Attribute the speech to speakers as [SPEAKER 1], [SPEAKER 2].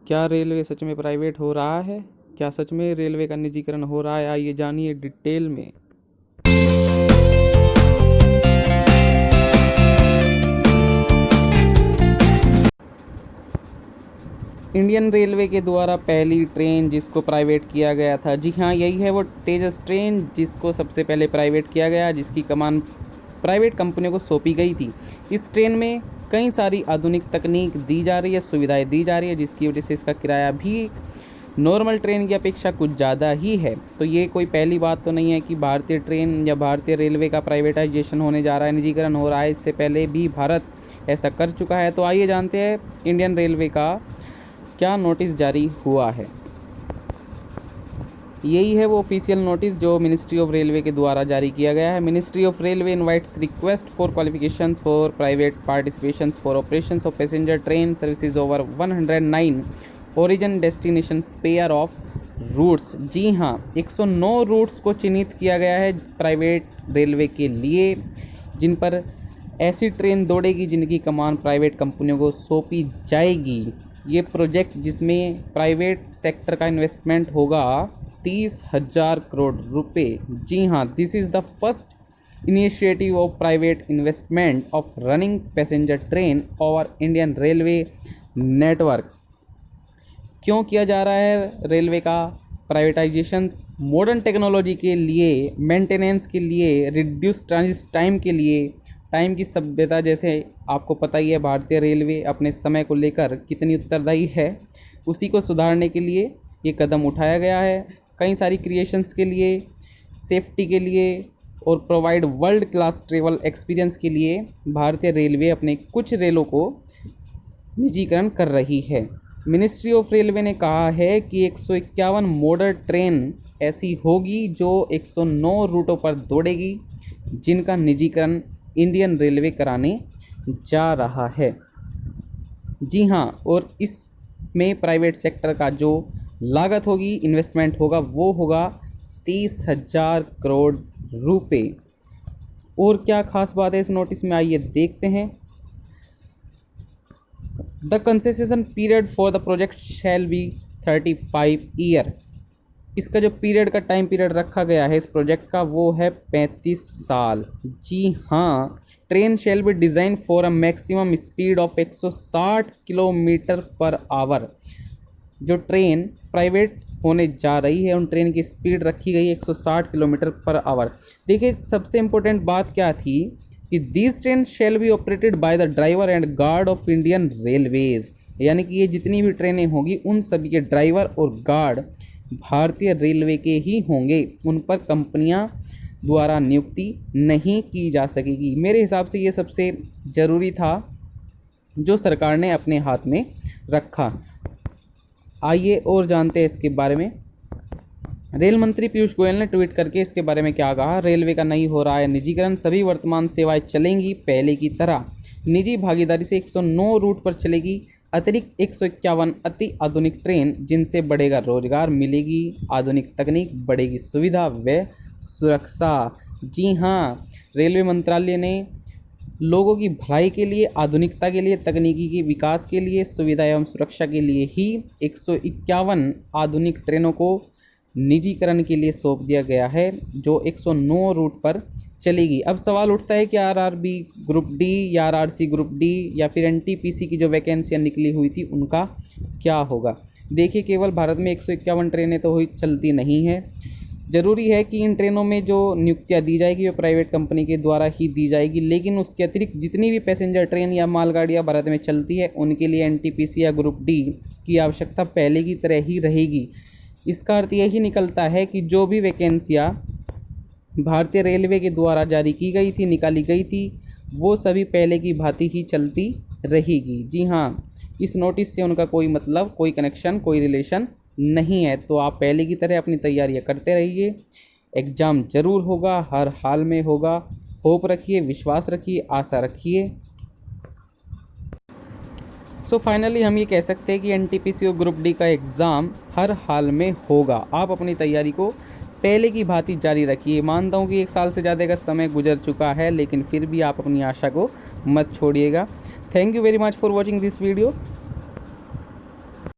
[SPEAKER 1] क्या रेलवे सच में प्राइवेट हो रहा है? क्या सच में रेलवे का निजीकरण हो रहा है? आइए जानिए डिटेल में। इंडियन रेलवे के द्वारा पहली ट्रेन जिसको प्राइवेट किया गया था, जी हाँ, यही है वो तेजस ट्रेन जिसको सबसे पहले प्राइवेट किया गया, जिसकी कमान प्राइवेट कंपनियों को सौंपी गई थी। इस ट्रेन में कई सारी आधुनिक तकनीक दी जा रही है, सुविधाएं दी जा रही है, जिसकी वजह से इसका किराया भी नॉर्मल ट्रेन की अपेक्षा कुछ ज़्यादा ही है। तो ये कोई पहली बात तो नहीं है कि भारतीय ट्रेन या भारतीय रेलवे का प्राइवेटाइजेशन होने जा रहा है, निजीकरण हो रहा है। इससे पहले भी भारत ऐसा कर चुका है। तो आइए जानते हैं इंडियन रेलवे का क्या नोटिस जारी हुआ है। यही है वो ऑफिशियल नोटिस जो मिनिस्ट्री ऑफ रेलवे के द्वारा जारी किया गया है। Ministry of railway invites request for qualifications for private participations for operations of passenger train services over 109 origin destination pair of routes. जी हाँ, 109 रूट्स को चिन्हित किया गया है प्राइवेट रेलवे के लिए, जिन पर ऐसी ट्रेन दौड़ेगी जिनकी कमान प्राइवेट कंपनियों को सौंपी जाएगी। ये प्रोजेक्ट जिसमें प्राइवेट सेक्टर का इन्वेस्टमेंट होगा 30,000 करोड़ रुपए। जी हाँ, this is the first initiative of private investment of running passenger train और इंडियन रेलवे नेटवर्क। क्यों किया जा रहा है रेलवे का प्राइवेटाइजेशन? मॉडर्न टेक्नोलॉजी के लिए, मेंटेनेंस के लिए, रिड्यूस ट्रांजिट टाइम के लिए, टाइम की सभ्यता, जैसे आपको पता ही है भारतीय रेलवे अपने समय को लेकर कितनी उत्तरदायी है, उसी को सुधारने के लिए ये कदम उठाया गया है। कई सारी क्रिएशंस के लिए, सेफ्टी के लिए और provide world class travel experience के लिए भारतीय रेलवे अपने कुछ रेलों को निजीकरण कर रही है। मिनिस्ट्री ऑफ रेलवे ने कहा है कि 151 मॉडल ट्रेन ऐसी होगी जो 109 रूटों पर दौड़ेगी, जिनका निजीकरण इंडियन रेलवे कराने जा रहा है। जी हाँ, और इसमें प्राइवेट सेक्टर का जो लागत होगी, इन्वेस्टमेंट होगा, वो होगा 30,000 करोड़ रुपए। और क्या खास बात है इस नोटिस में, आइए देखते हैं। The concession period for the project shall be 35 year. इसका जो पीरियड का टाइम पीरियड रखा गया है इस प्रोजेक्ट का, वो है 35 साल। जी हाँ, train shall be design for a maximum speed of 160 kilometre per hour. जो ट्रेन प्राइवेट होने जा रही है, उन ट्रेन की स्पीड रखी गई 160 किलोमीटर पर आवर। देखिए, सबसे इम्पोर्टेंट बात क्या थी कि this train shall be operated by the driver and guard of Indian railways. यानी कि ये जितनी भी ट्रेनें होंगी, उन सभी के ड्राइवर और गार्ड भारतीय रेलवे के ही होंगे। उन पर कंपनियां द्वारा नियुक्ति नहीं की जा सकेगी। मेरे हिसाब से ये सबसे ज़रूरी था जो सरकार ने अपने हाथ में रखा। आइए और जानते हैं इसके बारे में। रेल मंत्री पीयूष गोयल ने ट्वीट करके इसके बारे में क्या कहा। रेलवे का नहीं हो रहा है निजीकरण, सभी वर्तमान सेवाएं चलेंगी पहले की तरह। निजी भागीदारी से 109 रूट पर चलेगी अतिरिक्त 151 अति आधुनिक ट्रेन, जिनसे बढ़ेगा रोजगार, मिलेगी आधुनिक तकनीक, बढ़ेगी सुविधा व सुरक्षा। जी हाँ, रेलवे मंत्रालय ने लोगों की भलाई के लिए, आधुनिकता के लिए, तकनीकी के विकास के लिए, सुविधा एवं सुरक्षा के लिए ही 151 आधुनिक ट्रेनों को निजीकरण के लिए सौंप दिया गया है, जो 109 रूट पर चलेगी। अब सवाल उठता है कि आरआरबी ग्रुप डी या आरआरसी ग्रुप डी या फिर एनटीपीसी की जो वैकेंसियाँ निकली हुई थी, उनका क्या होगा। देखिए, केवल भारत में 151 ट्रेनें तो चलती नहीं हैं। ज़रूरी है कि इन ट्रेनों में जो नियुक्तियाँ दी जाएगी वो प्राइवेट कंपनी के द्वारा ही दी जाएगी, लेकिन उसके अतिरिक्त जितनी भी पैसेंजर ट्रेन या मालगाड़ियाँ भारत में चलती है, उनके लिए एनटीपीसी या ग्रुप डी की आवश्यकता पहले की तरह ही रहेगी। इसका अर्थ यही निकलता है कि जो भी वैकेंसियाँ भारतीय रेलवे के द्वारा जारी की गई थी, निकाली गई थी, वो सभी पहले की भांति ही चलती रहेगी। जी हाँ, इस नोटिस से उनका कोई मतलब, कोई कनेक्शन, कोई रिलेशन नहीं है। तो आप पहले की तरह अपनी तैयारियां करते रहिए। एग्ज़ाम ज़रूर होगा, हर हाल में होगा। होप रखिए, विश्वास रखिए, आशा रखिए। सो फाइनली हम ये कह सकते हैं कि एनटीपीसी और ग्रुप डी का एग्ज़ाम हर हाल में होगा। आप अपनी तैयारी को पहले की भांति जारी रखिए। मानता हूँ कि 1 साल से ज़्यादा का समय गुजर चुका है, लेकिन फिर भी आप अपनी आशा को मत छोड़िएगा। Thank you very much for watching this video.